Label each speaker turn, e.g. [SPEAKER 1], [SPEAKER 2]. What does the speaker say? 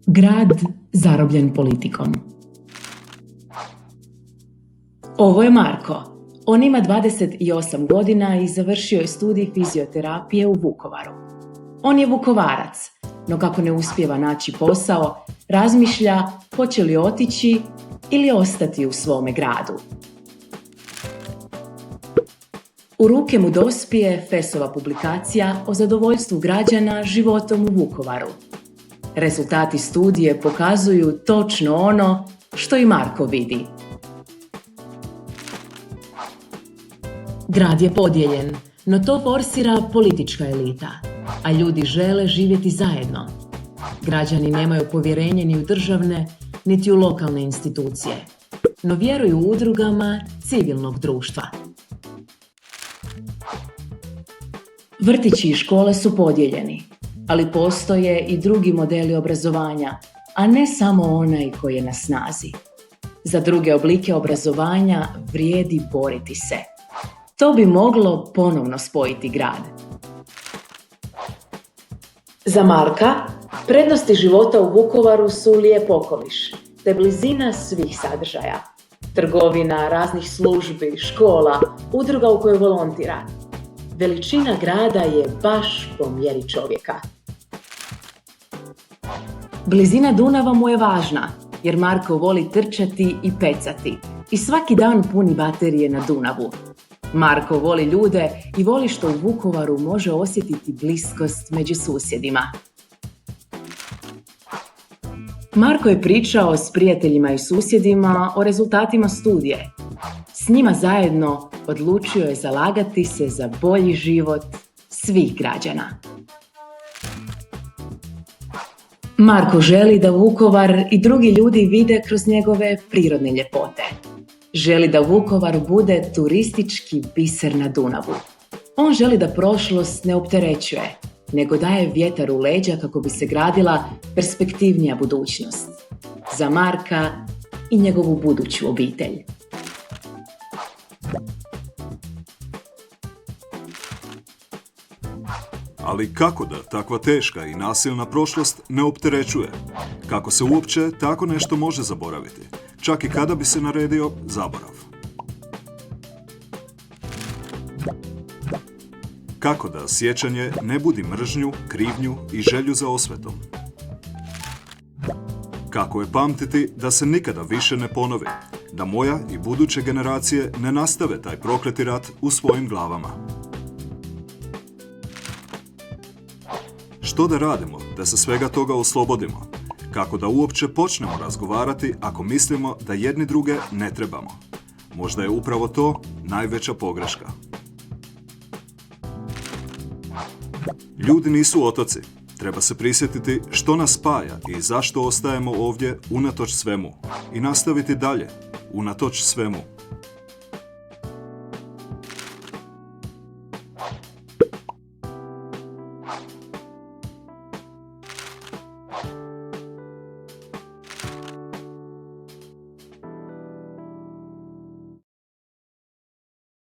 [SPEAKER 1] Grad zarobljen politikom. Ovo je Marko. On ima 28 godina i završio je studij fizioterapije u Vukovaru. On je Vukovarac, no kako ne uspijeva naći posao, razmišlja hoće li otići ili ostati u svome gradu. U ruke mu dospije FES-ova publikacija o zadovoljstvu građana životom u Vukovaru. Rezultati studije pokazuju točno ono što i Marko vidi. Grad je podijeljen, no to forsira politička elita, a ljudi žele živjeti zajedno. Građani nemaju povjerenje ni u državne, niti u lokalne institucije, no vjeruju u udrugama civilnog društva. Vrtići i škole su podijeljeni, ali postoje i drugi modeli obrazovanja, a ne samo onaj koji je na snazi. Za druge oblike obrazovanja vrijedi boriti se. To bi moglo ponovno spojiti grad. Za Marka, prednosti života u Vukovaru su lijep okoliš, te blizina svih sadržaja. Trgovina, raznih službi, škola, udruga u kojoj volontira. Veličina grada je baš po mjeri čovjeka. Blizina Dunava mu je važna, jer Marko voli trčati i pecati i svaki dan puni baterije na Dunavu. Marko voli ljude i voli što u Vukovaru može osjetiti bliskost među susjedima. Marko je pričao s prijateljima i susjedima o rezultatima studije. S njima zajedno odlučio je zalagati se za bolji život svih građana. Marko želi da Vukovar i drugi ljudi vide kroz njegove prirodne ljepote. Želi da Vukovar bude turistički biser na Dunavu. On želi da prošlost ne opterećuje, nego daje vjetar u leđa kako bi se gradila perspektivnija budućnost. Za Marka i njegovu buduću obitelj.
[SPEAKER 2] Ali kako da takva teška i nasilna prošlost ne opterećuje? Kako se uopće tako nešto može zaboraviti? Čak i kada bi se naredio zaborav. Kako da sjećanje ne budi mržnju, krivnju i želju za osvetom? Kako je pamtiti da se nikada više ne ponovi, da moja i buduće generacije ne nastave taj prokleti rat u svojim glavama? Što da radimo da se svega toga oslobodimo? Kako da uopće počnemo razgovarati ako mislimo da jedni druge ne trebamo? Možda je upravo to najveća pogreška. Ljudi nisu otoci. Treba se prisjetiti što nas spaja i zašto ostajemo ovdje unatoč svemu i nastaviti dalje unatoč svemu.